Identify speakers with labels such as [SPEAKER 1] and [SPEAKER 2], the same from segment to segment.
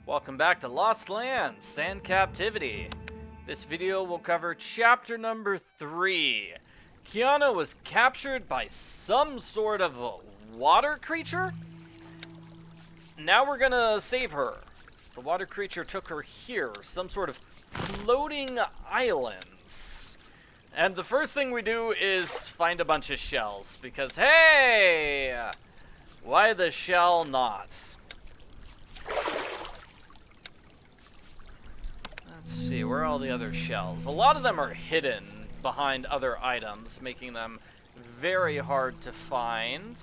[SPEAKER 1] Welcome back to Lost Lands and Captivity. This video will cover chapter number 3. Kiana was captured by some sort of a water creature. Now we're gonna save her. The water creature took her here, some sort of floating islands. And the first thing we do is find a bunch of shells, because hey! Why the shell not? Let's see, where are all the other shells? A lot of them are hidden behind other items, making them very hard to find.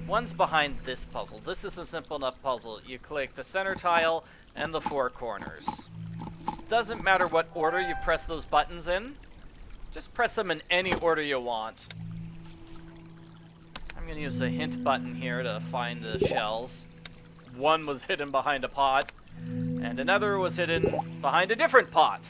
[SPEAKER 1] One's behind this puzzle. This is a simple enough puzzle. You click the center tile and the 4 corners. Doesn't matter what order you press those buttons in. Just press them in any order you want. I'm gonna use the hint button here to find the shells. One was hidden behind a pot, and another was hidden behind a different pot.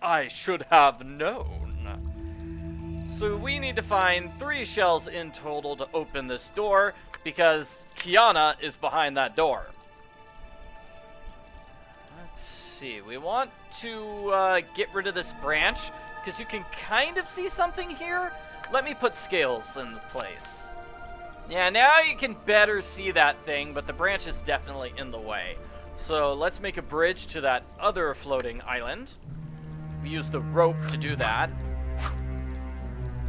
[SPEAKER 1] I should have known. So we need to find 3 shells in total to open this door, because Kiana is behind that door. Let's see, we want to get rid of this branch, because you can kind of see something here. Let me put scales in place. Yeah, now you can better see that thing, but the branch is definitely in the way. So let's make a bridge to that other floating island. We use the rope to do that.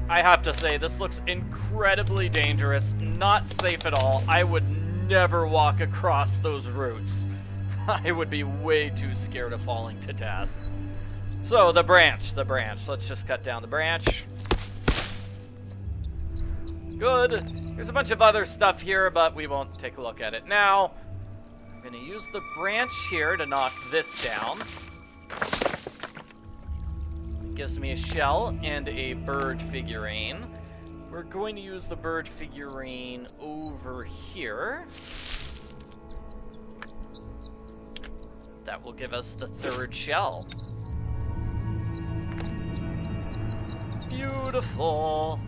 [SPEAKER 1] I have to say, this looks incredibly dangerous, not safe at all. I would never walk across those roots. I would be way too scared of falling to death. So, the branch. Let's just cut down the branch. Good. There's a bunch of other stuff here, but we won't take a look at it now. I'm gonna use the branch here to knock this down. It gives me a shell and a bird figurine. We're going to use the bird figurine over here. That will give us the 3rd shell. Beautiful.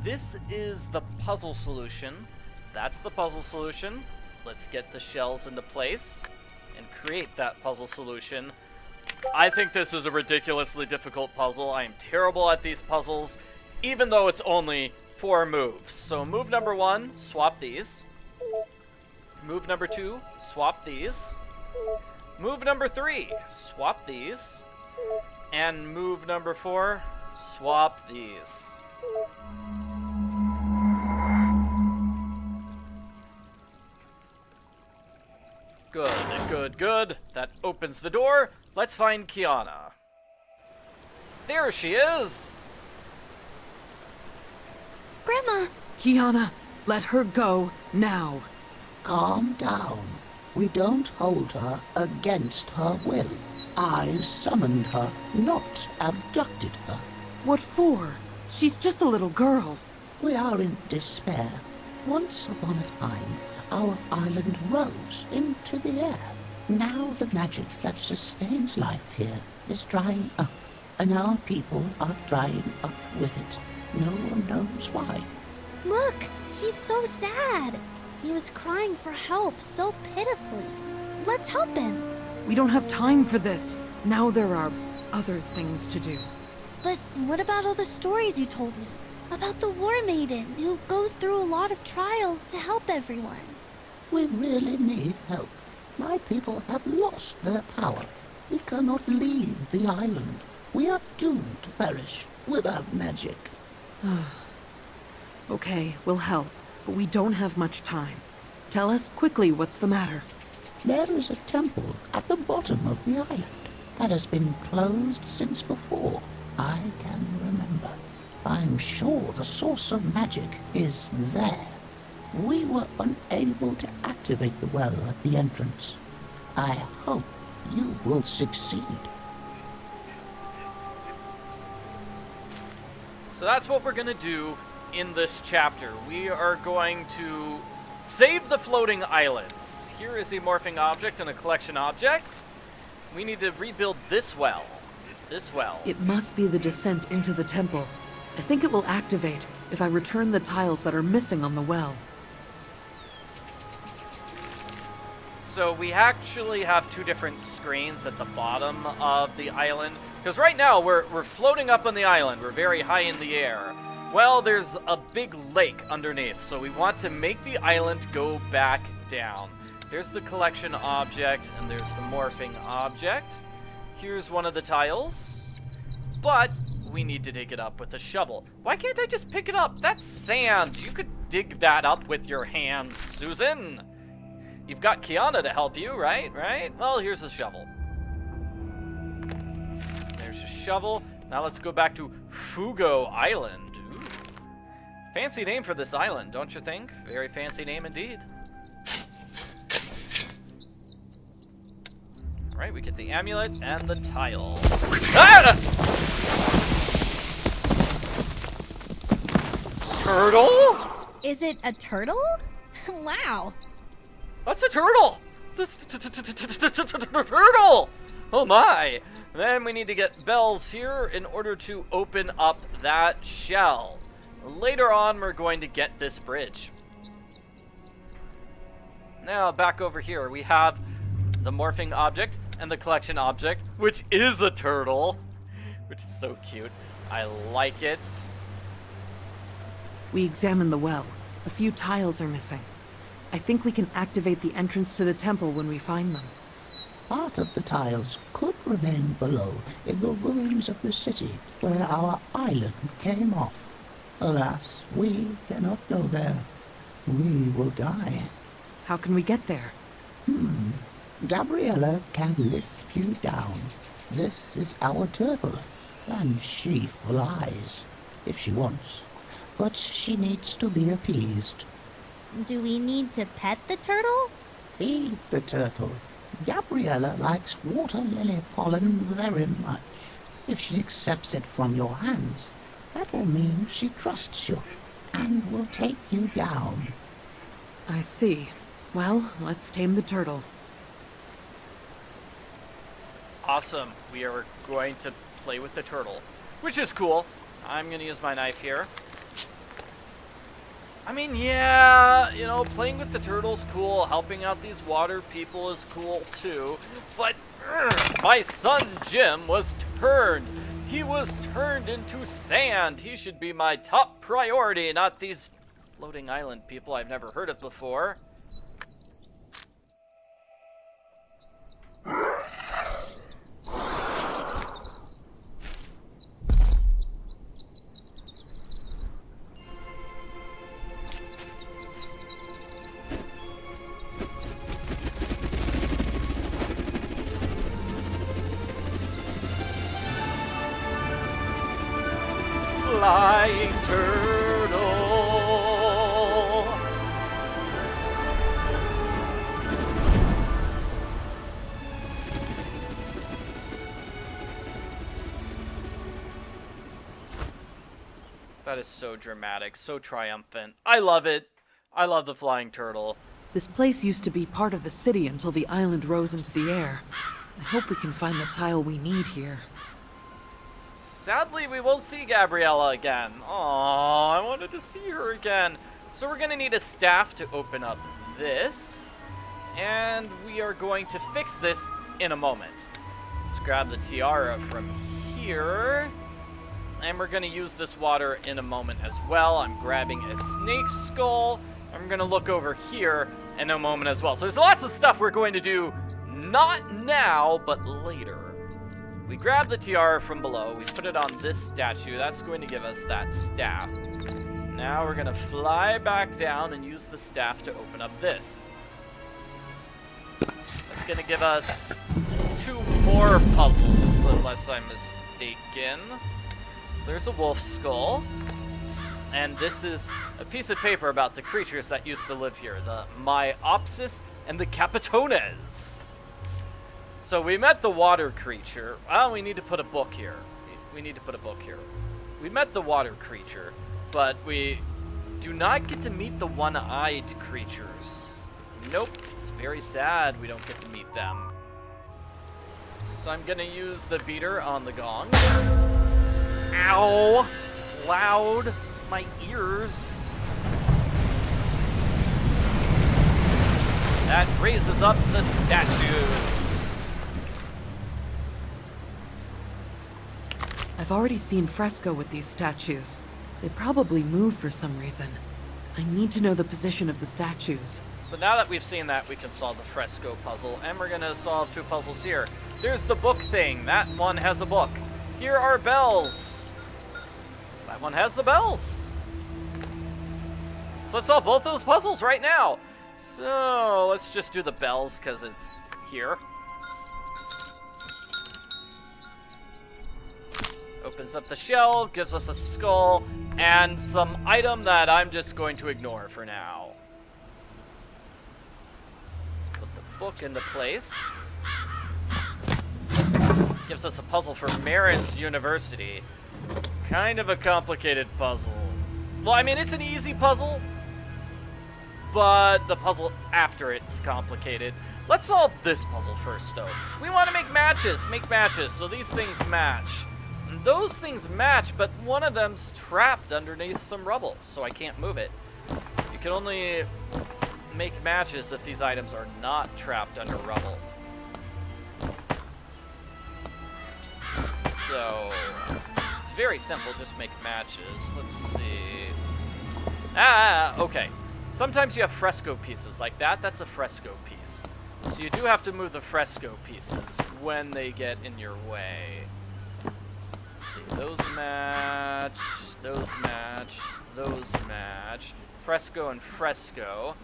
[SPEAKER 1] This is the puzzle solution. That's the puzzle solution. Let's get the shells into place and create that puzzle solution. I think this is a ridiculously difficult puzzle. I am terrible at these puzzles, even though it's only 4 moves. So move number 1, swap these. Move number 2, swap these. Move number 3, swap these. And move number 4, swap these. Good. That opens the door. Let's find Kiana. There she is!
[SPEAKER 2] Grandma!
[SPEAKER 3] Kiana, let her go now.
[SPEAKER 4] Calm down. We don't hold her against her will. I summoned her, not abducted her.
[SPEAKER 3] What for? She's just a little girl.
[SPEAKER 4] We are in despair. Once upon a time, our island rose into the air. Now the magic that sustains life here is drying up, and our people are drying up with it. No one knows why.
[SPEAKER 2] Look! He's so sad! He was crying for help so pitifully. Let's help him!
[SPEAKER 3] We don't have time for this. Now there are other things to do.
[SPEAKER 2] But what about all the stories you told me? About the War Maiden, who goes through a lot of trials to help everyone.
[SPEAKER 4] We really need help. My people have lost their power. We cannot leave the island. We are doomed to perish without magic.
[SPEAKER 3] Okay, we'll help, but we don't have much time. Tell us quickly what's the matter.
[SPEAKER 4] There is a temple at the bottom of the island that has been closed since before I can remember. I'm sure the source of magic is there. We were unable to activate the well at the entrance. I hope you will succeed.
[SPEAKER 1] So that's what we're gonna do in this chapter. We are going to save the floating islands. Here is a morphing object and a collection object. We need to rebuild this well.
[SPEAKER 3] It must be the descent into the temple. I think it will activate. if I return the tiles that are missing on the well?
[SPEAKER 1] So we actually have two different screens at the bottom of the island. Because right now we're floating up on the island. We're very high in the air. Well, there's a big lake underneath. So we want to make the island go back down. There's the collection object and there's the morphing object. Here's one of the tiles. But we need to dig it up with a shovel. Why can't I just pick it up? That's sand. You could dig that up with your hands, Susan. You've got Kiana to help you, right? Right? Well, here's a shovel. There's a shovel. Now let's go back to Fugo Island. Ooh. Fancy name for this island, don't you think? Very fancy name indeed. Alright, we get the amulet and the tile. Ah! Turtle?
[SPEAKER 2] Is it a turtle? Wow.
[SPEAKER 1] That's a turtle! Turtle! Oh my! Then we need to get bells here in order to open up that shell. Later on, we're going to get this bridge. Now, back over here, we have the morphing object and the collection object, which is a turtle, which is so cute. I like it.
[SPEAKER 3] We examined the well. A few tiles are missing. I think we can activate the entrance to the temple when we find them.
[SPEAKER 4] Part of the tiles could remain below in the ruins of the city where our island came off. Alas, we cannot go there. We will die.
[SPEAKER 3] How can we get there?
[SPEAKER 4] Gabriella can lift you down. This is our turtle, and she flies, if she wants. But she needs to be appeased.
[SPEAKER 2] Do we need to pet the turtle?
[SPEAKER 4] Feed the turtle. Gabriella likes water lily pollen very much. If she accepts it from your hands, that will mean she trusts you and will take you down.
[SPEAKER 3] I see. Well, let's tame the turtle.
[SPEAKER 1] Awesome. We are going to play with the turtle, which is cool. I'm going to use my knife here. I mean, yeah, you know, playing with the turtle's cool. Helping out these water people is cool, too. But my son, Jim, was turned. He was turned into sand. He should be my top priority, not these floating island people I've never heard of before. Flying turtle. That is so dramatic, so triumphant. I love it. I love the flying turtle.
[SPEAKER 3] This place used to be part of the city until the island rose into the air. I hope we can find the tile we need here.
[SPEAKER 1] Sadly, we won't see Gabriella again. Aww, I wanted to see her again. So we're gonna need a staff to open up this. And we are going to fix this in a moment. Let's grab the tiara from here. And we're gonna use this water in a moment as well. I'm grabbing a snake skull. I'm gonna look over here in a moment as well. So there's lots of stuff we're going to do, not now, but later. We grab the tiara from below, we put it on this statue, that's going to give us that staff. Now we're gonna fly back down and use the staff to open up this. That's gonna give us 2 more puzzles, unless I'm mistaken. So there's a wolf skull, and this is a piece of paper about the creatures that used to live here, the Myopsis and the Capitones. So we met the water creature. Oh, we need to put a book here. We need to put a book here. We met the water creature, but we do not get to meet the one-eyed creatures. Nope, it's very sad we don't get to meet them. So I'm gonna use the beater on the gong. Ow! Loud. my ears. That raises up the statues.
[SPEAKER 3] I've already seen Fresco with these statues. They probably move for some reason. I need to know the position of the statues.
[SPEAKER 1] So now that we've seen that, we can solve the Fresco puzzle, and we're gonna solve 2 puzzles here. There's the book thing. That one has a book. Here are bells. That one has the bells. So let's solve both those puzzles right now. So let's just do the bells because it's here. Opens up the shell, gives us a skull, and some item that I'm just going to ignore for now. Let's put the book into place. Gives us a puzzle for Marin's University. Kind of a complicated puzzle. Well, I mean, it's an easy puzzle, but the puzzle after it's complicated. Let's solve this puzzle first, though. We want to make matches, so these things match. And those things match, but one of them's trapped underneath some rubble, so I can't move it. You can only make matches if these items are not trapped under rubble. So, it's very simple, just make matches. Let's see. Okay. Sometimes you have fresco pieces like that. That's a fresco piece. So you do have to move the fresco pieces when they get in your way. Let's see. Those match. Those match. Those match. Fresco and fresco.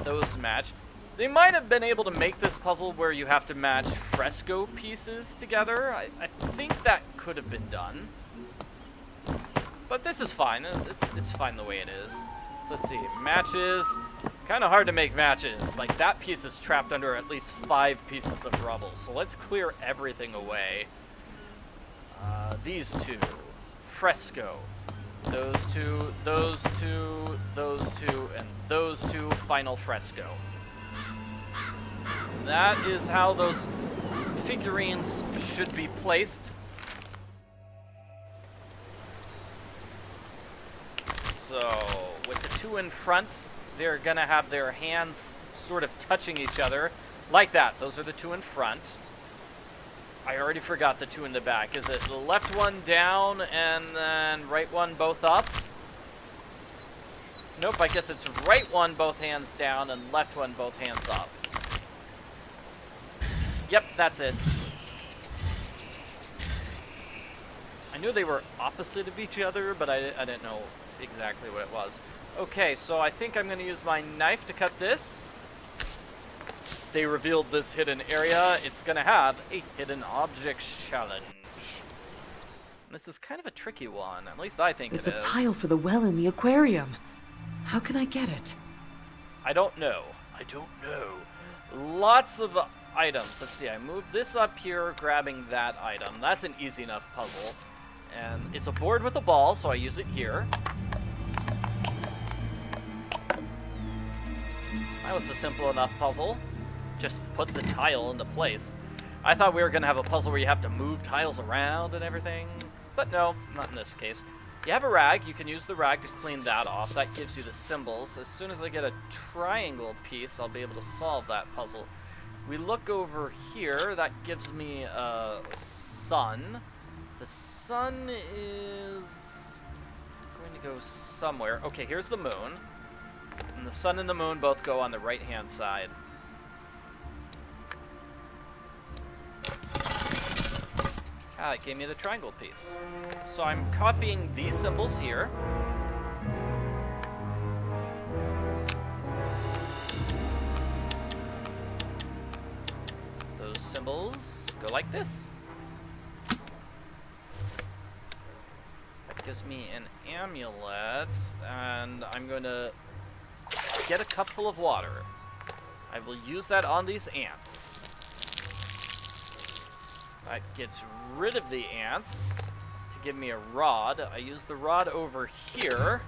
[SPEAKER 1] Those match. They might have been able to make this puzzle where you have to match fresco pieces together. I think that could have been done. But this is fine. It's fine the way it is. So let's see. Matches. Kind of hard to make matches. Like, that piece is trapped under at least 5 pieces of rubble. So let's clear everything away. These 2. Fresco. Those 2, those 2, those 2, and those 2. Final fresco. That is how those figurines should be placed. So, with the 2 in front, they're gonna have their hands sort of touching each other. Like that. Those are the 2 in front. I already forgot the 2 in the back. Is it the left one down and then right one both up? Nope, I guess it's right one both hands down and left one both hands up. Yep, that's it. I knew they were opposite of each other, but I didn't know exactly what it was. Okay, so I think I'm going to use my knife to cut this. They revealed this hidden area. It's going to have a hidden objects challenge. This is kind of a tricky one, at least I think it is.
[SPEAKER 3] There's a tile for the well in the aquarium. How can I get it?
[SPEAKER 1] I don't know. I don't know. Lots of items. Let's see, I move this up here, grabbing that item. That's an easy enough puzzle. And it's a board with a ball, so I use it here. That was a simple enough puzzle. Just put the tile into place. I thought we were going to have a puzzle where you have to move tiles around and everything. But no, not in this case. You have a rag. You can use the rag to clean that off. That gives you the symbols. As soon as I get a triangle piece, I'll be able to solve that puzzle. We look over here. That gives me a sun. The sun is going to go somewhere. Okay, here's the moon. And the sun and the moon both go on the right-hand side. Ah, it gave me the triangle piece. So I'm copying these symbols here. Those symbols go like this. That gives me an amulet, and I'm going to get a cup full of water. I will use that on these ants. That gets rid of the ants to give me a rod. I use the rod over here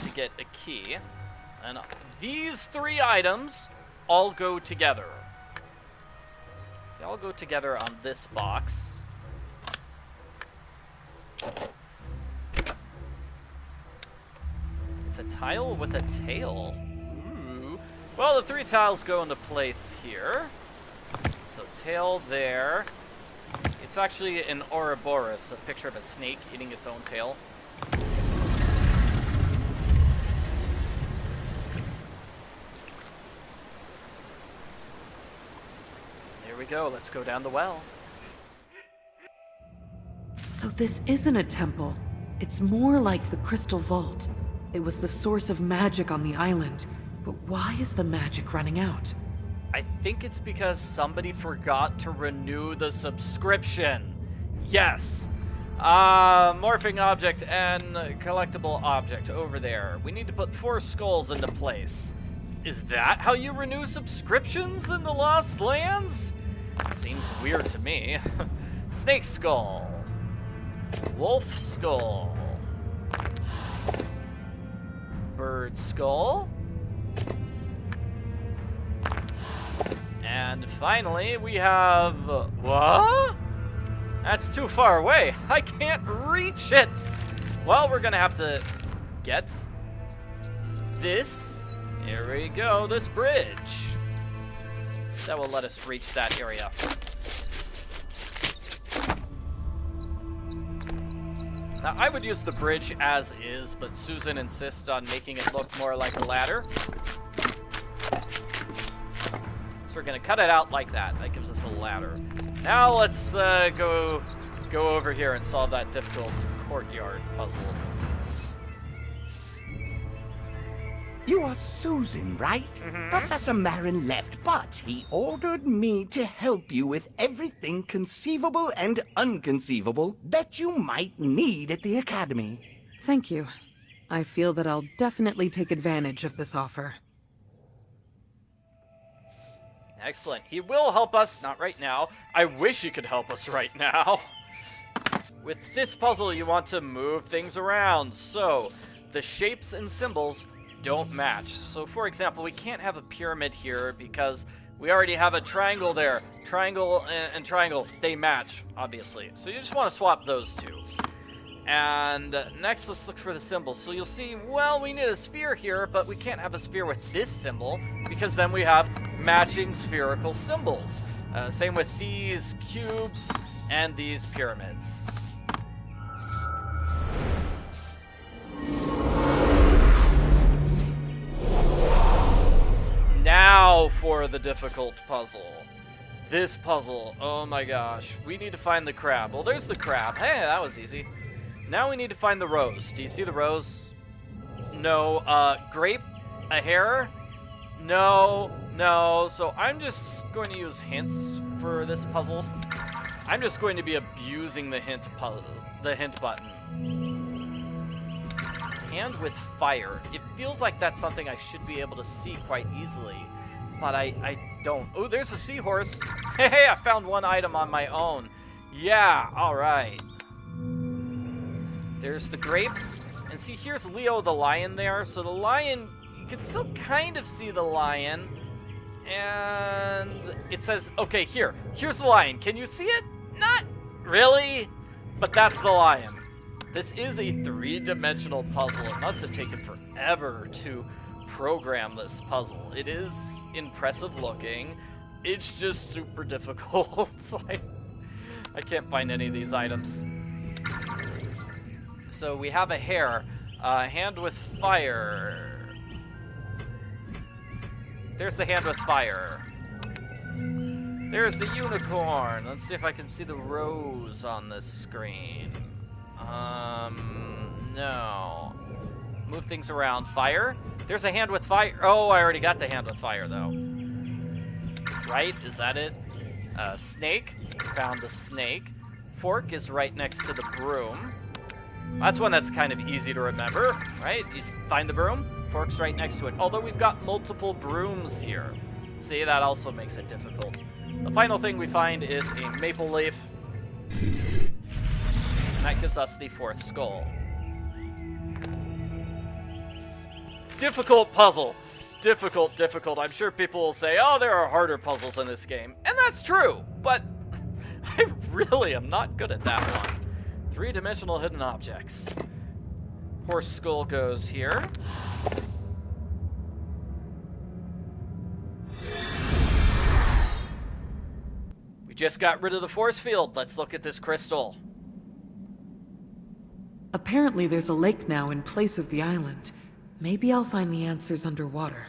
[SPEAKER 1] to get a key. And these 3 items all go together. They all go together on this box. It's a tile with a tail. Ooh. Well, the 3 tiles go into place here. So tail there. It's actually an Ouroboros, a picture of a snake eating its own tail. There we go, let's go down the well.
[SPEAKER 3] So this isn't a temple. It's more like the Crystal Vault. It was the source of magic on the island. But why is the magic running out?
[SPEAKER 1] I think it's because somebody forgot to renew the subscription. Yes. Morphing object and collectible object over there. We need to put 4 skulls into place. Is that how you renew subscriptions in the Lost Lands? Seems weird to me. Snake skull. Wolf skull. Bird skull. And finally, we have... what? That's too far away. I can't reach it. Well, we're gonna have to get this. Here we go, this bridge. That will let us reach that area. Now, I would use the bridge as is, but Susan insists on making it look more like a ladder. So we're gonna cut it out like that. That gives us a ladder. Now let's go over here and solve that difficult courtyard puzzle.
[SPEAKER 5] You are Susan, right? Professor Marin left, but he ordered me to help you with everything conceivable and unconceivable that you might need at the Academy.
[SPEAKER 3] Thank you. I feel that I'll definitely take advantage of this offer.
[SPEAKER 1] Excellent. He will help us, not right now. I wish he could help us right now. With this puzzle, you want to move things around, so the shapes and symbols don't match. So for example, we can't have a pyramid here because we already have a triangle there. Triangle and triangle, they match, obviously. So you just want to swap those two. And next, let's look for the symbols. So you'll see, well, we need a sphere here, but we can't have a sphere with this symbol because then we have matching spherical symbols. Same with these cubes and these pyramids. Now for the difficult puzzle. This puzzle, oh my gosh. We need to find the crab. Well, there's the crab. Hey, that was easy. Now we need to find the rose. Do you see the rose? No. Grape? A hare? No. No. So I'm just going to use hints for this puzzle. I'm just going to be abusing the hint button. Hand with fire. It feels like that's something I should be able to see quite easily, but I don't. Oh, there's a seahorse. Hey, I found one item on my own. Yeah, all right. There's the grapes, and see, here's Leo the lion there. So the lion, you can still kind of see the lion, and it says, okay, here's the lion. Can you see it? Not really, but that's the lion. This is a 3-dimensional puzzle. It must have taken forever to program this puzzle. It is impressive looking. It's just super difficult. I can't find any of these items. So we have a hare, hand with fire. There's the hand with fire. There's the unicorn. Let's see if I can see the rose on this screen. No. Move things around. Fire. There's a hand with fire. Oh, I already got the hand with fire, though. Right? Is that it? Snake. Found the snake. Fork is right next to the broom. That's one that's kind of easy to remember, right? You find the broom. Fork's right next to it. Although we've got multiple brooms here. See, that also makes it difficult. The final thing we find is a maple leaf. That gives us the 4th skull. Difficult puzzle. Difficult, difficult. I'm sure people will say, oh, there are harder puzzles in this game. And that's true, but I really am not good at that one. 3-dimensional hidden objects. Horse skull goes here. We just got rid of the force field. Let's look at this crystal.
[SPEAKER 3] Apparently there's a lake now in place of the island. Maybe I'll find the answers underwater.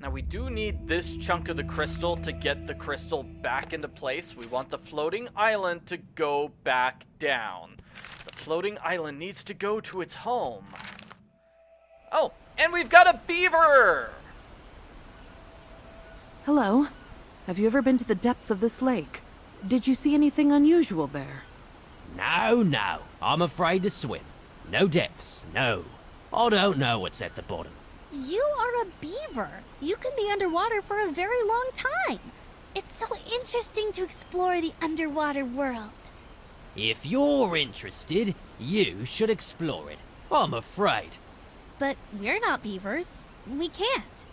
[SPEAKER 1] Now we do need this chunk of the crystal to get the crystal back into place. We want the floating island to go back down. The floating island needs to go to its home. Oh, and we've got a beaver!
[SPEAKER 3] Hello. Have you ever been to the depths of this lake? Did you see anything unusual there?
[SPEAKER 6] No, I'm afraid to swim. No depths, no. I don't know what's at the bottom.
[SPEAKER 2] You are a beaver. You can be underwater for a very long time. It's so interesting to explore the underwater world.
[SPEAKER 6] If you're interested, you should explore it. I'm afraid.
[SPEAKER 2] But we're not beavers. We can't.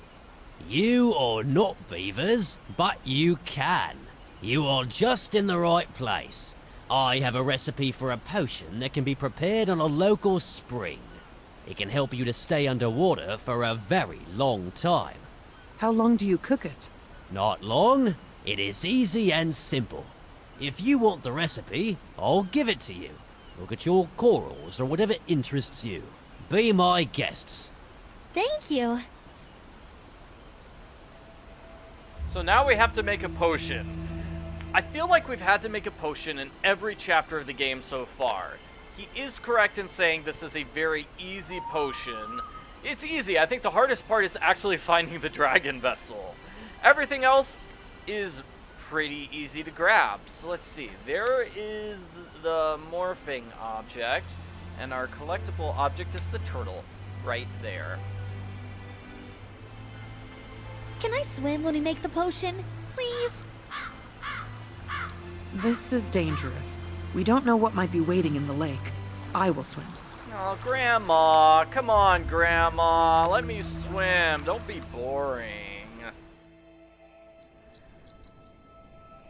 [SPEAKER 6] You are not beavers, but you can. You are just in the right place. I have a recipe for a potion that can be prepared on a local spring. It can help you to stay underwater for a very long time.
[SPEAKER 3] How long do you cook it?
[SPEAKER 6] Not long. It is easy and simple. If you want the recipe, I'll give it to you. Look at your corals or whatever interests you. Be my guests.
[SPEAKER 2] Thank you.
[SPEAKER 1] So now we have to make a potion. I feel like we've had to make a potion in every chapter of the game so far. He is correct in saying this is a very easy potion. It's easy. I think the hardest part is actually finding the dragon vessel. Everything else is pretty easy to grab. So let's see. There is the morphing object, and our collectible object is the turtle right there.
[SPEAKER 2] Can I swim when we make the potion? Please?
[SPEAKER 3] This is dangerous. We don't know what might be waiting in the lake. I will swim.
[SPEAKER 1] Oh, Grandma. Come on, Grandma. Let me swim. Don't be boring.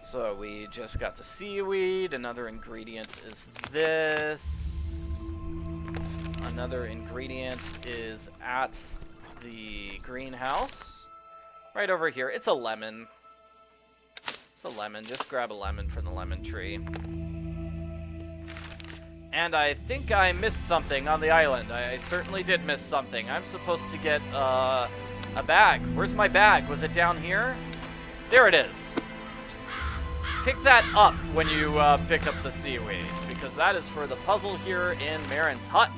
[SPEAKER 1] So we just got the seaweed. Another ingredient is this. Another ingredient is at the greenhouse. Right over here. It's a lemon. It's a lemon. Just grab a lemon from the lemon tree. And I think I missed something on the island. I certainly did miss something. I'm supposed to get a bag. Where's my bag? Was it down here? There it is. Pick that up when you pick up the seaweed, because that is for the puzzle here in Marin's hut.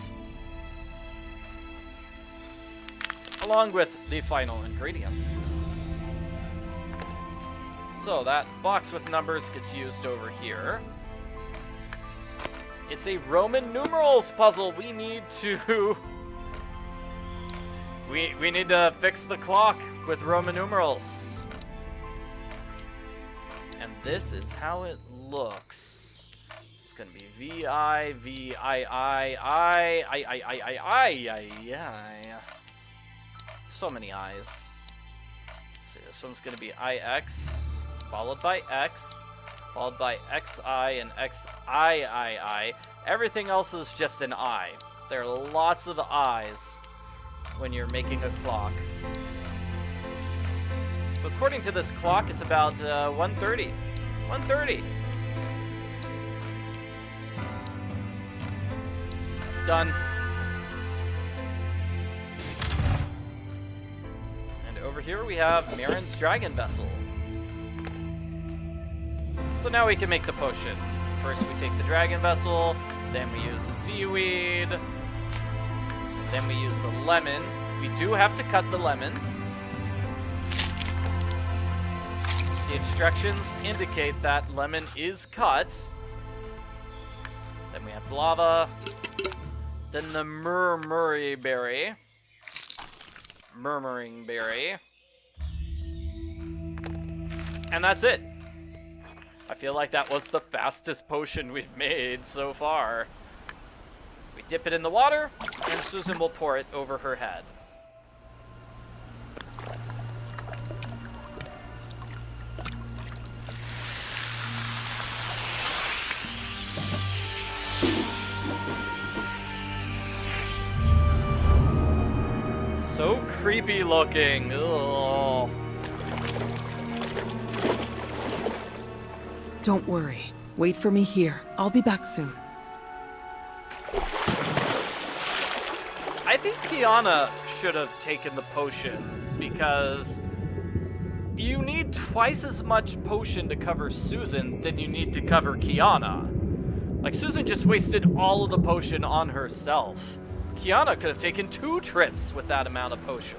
[SPEAKER 1] Along with the final ingredients. So that box with numbers gets used over here. It's a Roman numerals puzzle. We need to... we need to fix the clock with Roman numerals. And this is how it looks. This is going to be V-I, V-I-I-I. So many I's. Let's see, this one's going to be I-X, followed by X, followed by XI and XIII. Everything else is just an I. There are lots of I's when you're making a clock. So according to this clock, it's about 1:30. 1:30. Done. And over here we have Marin's dragon vessel. So now we can make the potion. First we take the dragon vessel, then we use the seaweed, then we use the lemon. We do have to cut the lemon. The instructions indicate that lemon is cut. Then we have the lava, then the murmuring berry, and that's it. I feel like that was the fastest potion we've made so far. We dip it in the water, and Susan will pour it over her head. So creepy looking. Ugh.
[SPEAKER 3] Don't worry. Wait for me here. I'll be back soon.
[SPEAKER 1] I think Kiana should have taken the potion because you need twice as much potion to cover Susan than you need to cover Kiana. Like, Susan just wasted all of the potion on herself. Kiana could have taken 2 trips with that amount of potion.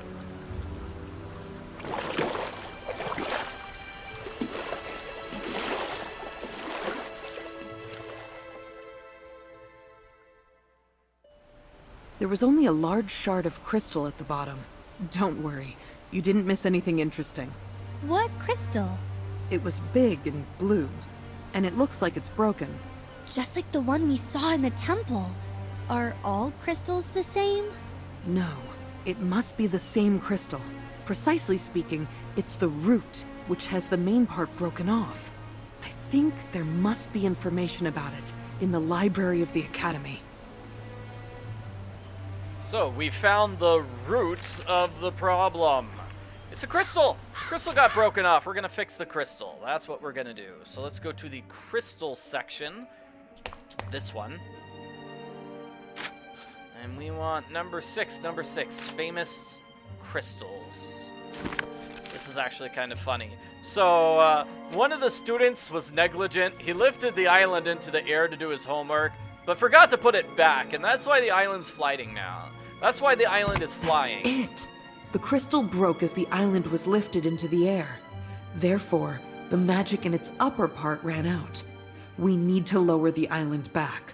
[SPEAKER 3] There was only a large shard of crystal at the bottom. Don't worry, you didn't miss anything interesting.
[SPEAKER 2] What crystal?
[SPEAKER 3] It was big and blue, and it looks like it's broken.
[SPEAKER 2] Just like the one we saw in the temple. Are all crystals the same?
[SPEAKER 3] No, it must be the same crystal. Precisely speaking, it's the root, which has the main part broken off. I think there must be information about it in the library of the Academy.
[SPEAKER 1] So, we found the root of the problem. It's a crystal! Crystal got broken off. We're gonna fix the crystal. That's what we're gonna do. So let's go to the crystal section. This one. And we want number 6, famous crystals. This is actually kind of funny. So, one of the students was negligent. He lifted the island into the air to do his homework, but forgot to put it back, and that's why the island's floating now. That's why the island is flying.
[SPEAKER 3] That's it! The crystal broke as the island was lifted into the air. Therefore, the magic in its upper part ran out. We need to lower the island back.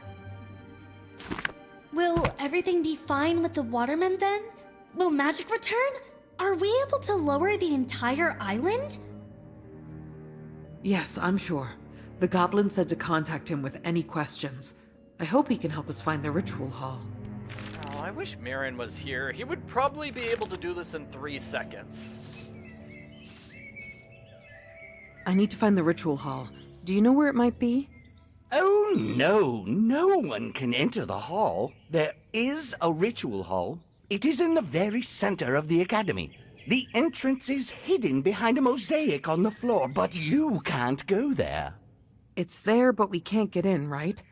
[SPEAKER 2] Will everything be fine with the watermen then? Will magic return? Are we able to lower the entire island?
[SPEAKER 3] Yes, I'm sure. The goblin said to contact him with any questions. I hope he can help us find the ritual hall.
[SPEAKER 1] Oh, I wish Marin was here. He would probably be able to do this in 3 seconds.
[SPEAKER 3] I need to find the ritual hall. Do you know where it might be?
[SPEAKER 5] Oh, no. No one can enter the hall. There is a ritual hall. It is in the very center of the academy. The entrance is hidden behind a mosaic on the floor, but you can't go there.
[SPEAKER 3] It's there, but we can't get in, right?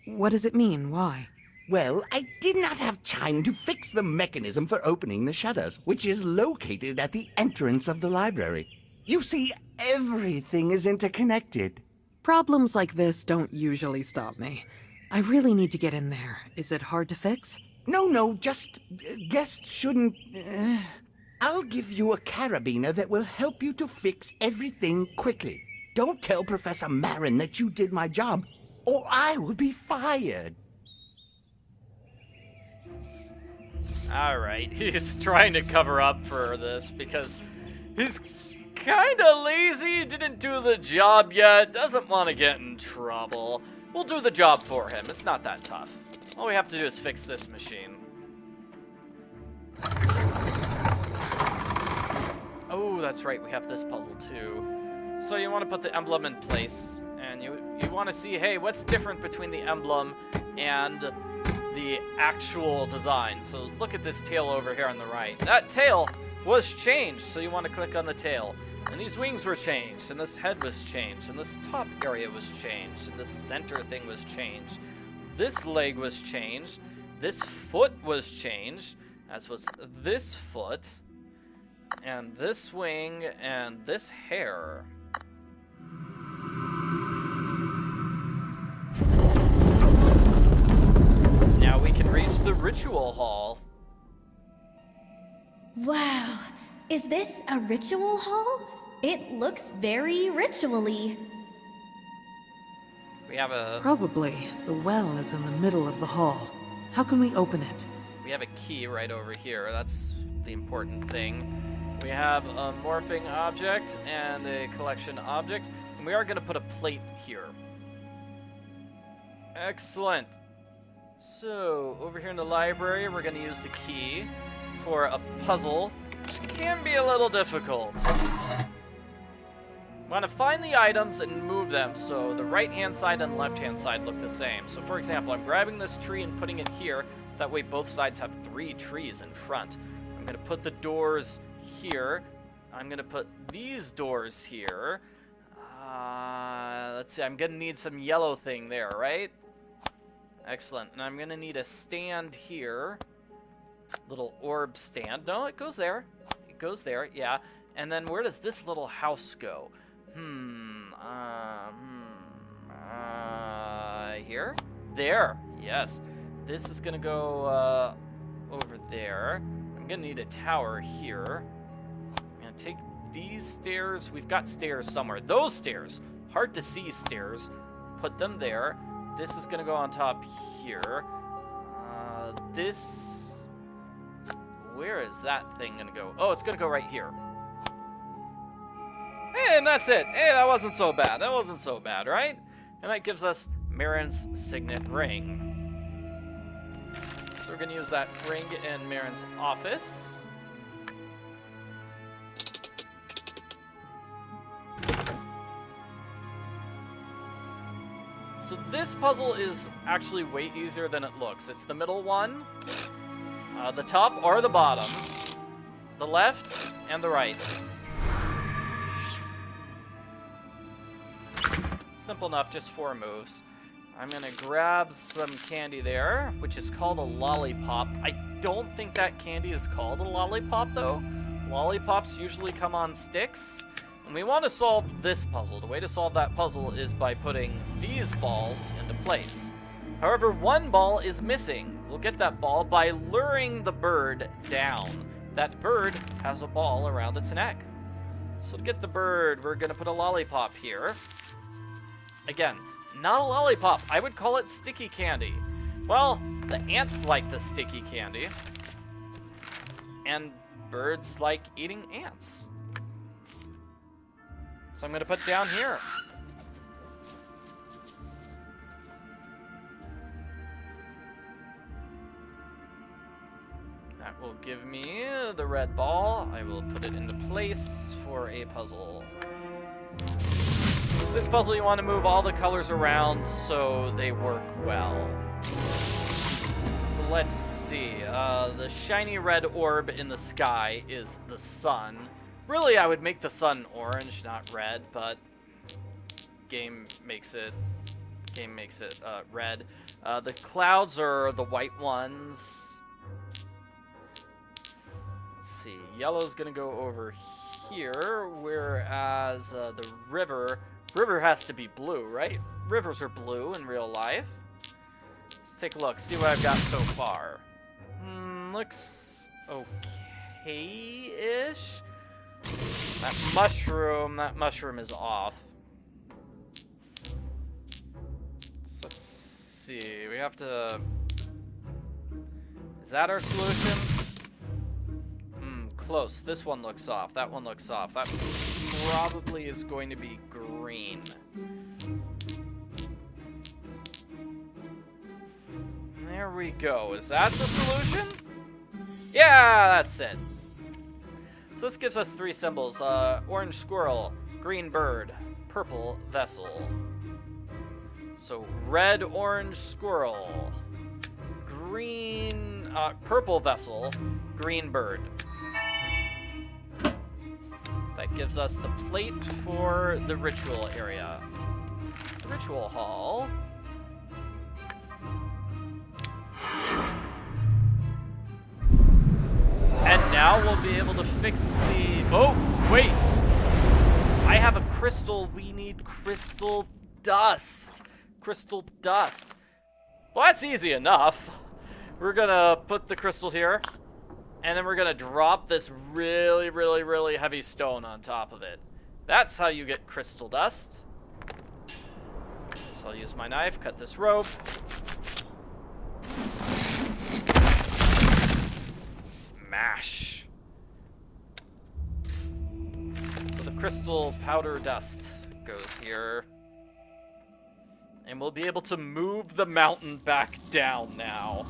[SPEAKER 3] What does it mean? Why?
[SPEAKER 5] Well, I did not have time to fix the mechanism for opening the shutters, which is located at the entrance of the library. You see, everything is interconnected.
[SPEAKER 3] Problems like this don't usually stop me. I really need to get in there. Is it hard to fix?
[SPEAKER 5] No, just guests shouldn't... I'll give you a carabiner that will help you to fix everything quickly. Don't tell Professor Marin that you did my job, or I will be fired.
[SPEAKER 1] Alright, he's trying to cover up for this because he's kinda lazy, didn't do the job yet, doesn't want to get in trouble. We'll do the job for him, it's not that tough. All we have to do is fix this machine. Oh, that's right, we have this puzzle too. So you want to put the emblem in place, and you want to see, hey, what's different between the emblem and the actual design. So look at this tail over here on the right. That tail was changed, so you want to click on the tail. And these wings were changed, and this head was changed, and this top area was changed, and this center thing was changed. This leg was changed, this foot was changed, as was this foot, and this wing, and this hair. Now we can reach the ritual hall.
[SPEAKER 2] Wow, is this a ritual hall? It looks very ritually.
[SPEAKER 1] We have a
[SPEAKER 3] Probably. The well is in the middle of the hall. How can we open it?
[SPEAKER 1] we have a key right over here. That's the important thing. We have a morphing object and a collection object, and we are going to put a plate here. Excellent. So, over here in the library, we're going to use the key for a puzzle, which can be a little difficult. Want to find the items and move them so the right-hand side and left-hand side look the same. So, for example, I'm grabbing this tree and putting it here. That way both sides have 3 trees in front. I'm gonna put the doors here. I'm gonna put these doors here. Let's see, I'm gonna need some yellow thing there, right? Excellent. And I'm gonna need a stand here. Little orb stand. No, it goes there. It goes there, yeah. And then where does this little house go? Here? There. Yes. This is gonna go over there. I'm gonna need a tower here. I'm gonna take these stairs. We've got stairs somewhere. Those stairs. Hard to see stairs. Put them there. This is gonna go on top here. This... Where is that thing gonna go? Oh, it's gonna go right here. Hey, and that's it. Hey, that wasn't so bad. That wasn't so bad, right? And that gives us Marin's signet ring. So we're gonna use that ring in Marin's office. So this puzzle is actually way easier than it looks. It's the middle one, the top or the bottom, the left and the right. Simple enough, just 4 moves. I'm gonna grab some candy there, which is called a lollipop. I don't think that candy is called a lollipop though. Lollipops usually come on sticks. And we want to solve this puzzle. The way to solve that puzzle is by putting these balls into place. However, one ball is missing. We'll get that ball by luring the bird down. That bird has a ball around its neck. So to get the bird, we're gonna put a lollipop here. Again, not a lollipop. I would call it sticky candy. Well, the ants like the sticky candy. And birds like eating ants. So I'm gonna put down here. That will give me the red ball. I will put it into place for a puzzle. This puzzle, you want to move all the colors around so they work well. So let's see. The shiny red orb in the sky is the sun. Really, I would make the sun orange, not red, but game makes it red. The clouds are the white ones. Let's see. Yellow's gonna go over here, whereas the river has to be blue, right? Rivers are blue in real life. Let's take a look, see what I've got so far. Looks okay-ish. That mushroom is off. So let's see, we have to... Is that our solution? Close. This one looks off. That one looks off. That probably is going to be green. There we go. Is that the solution? Yeah, that's it. So this gives us 3 symbols. Orange squirrel, green bird, purple vessel. So red, orange squirrel, green, purple vessel, green bird. That gives us the plate for the ritual area. Ritual hall. And now we'll be able to fix the... Oh, wait! I have a crystal. We need crystal dust. Crystal dust. Well, that's easy enough. We're gonna put the crystal here. And then we're gonna drop this really, really, really heavy stone on top of it. That's how you get crystal dust. So I'll use my knife, cut this rope. Smash. So the crystal powder dust goes here. And we'll be able to move the mountain back down now.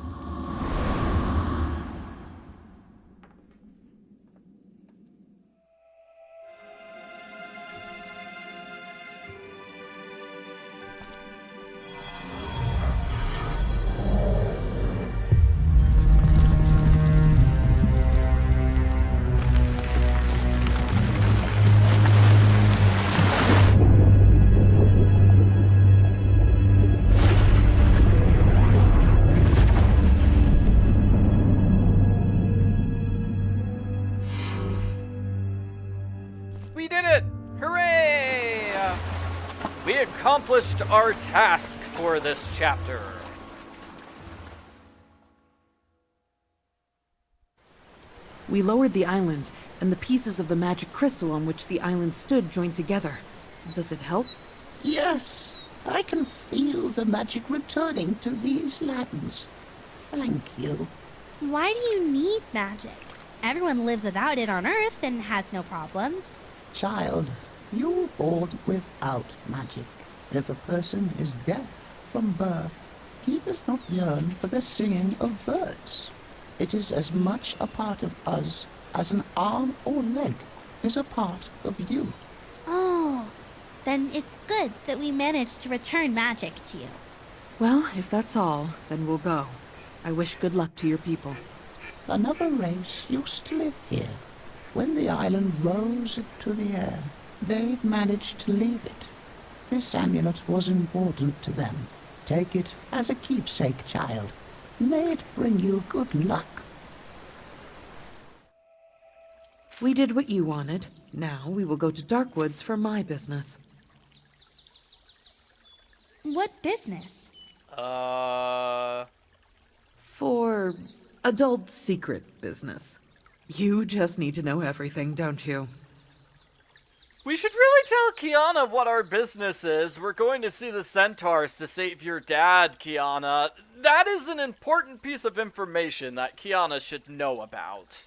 [SPEAKER 1] We did it! Hooray! We accomplished our task for this chapter.
[SPEAKER 3] We lowered the island, and the pieces of the magic crystal on which the island stood joined together. Does it help?
[SPEAKER 4] Yes, I can feel the magic returning to these lands. Thank you.
[SPEAKER 2] Why do you need magic? Everyone lives without it on Earth and has no problems.
[SPEAKER 4] Child, you were born without magic. If a person is deaf from birth, he does not yearn for the singing of birds. It is as much a part of us as an arm or leg is a part of you.
[SPEAKER 2] Oh, then it's good that we managed to return magic to you.
[SPEAKER 3] Well, if that's all, then we'll go. I wish good luck to your people.
[SPEAKER 4] Another race used to live here. When the island rose into the air, they managed to leave it. This amulet was important to them. Take it as a keepsake, child. May it bring you good luck.
[SPEAKER 3] We did what you wanted. Now we will go to Darkwoods for my business.
[SPEAKER 2] What business?
[SPEAKER 3] For adult secret business. You just need to know everything, don't you?
[SPEAKER 1] We should really tell Kiana what our business is. We're going to see the centaurs to save your dad, Kiana. That is an important piece of information that Kiana should know about.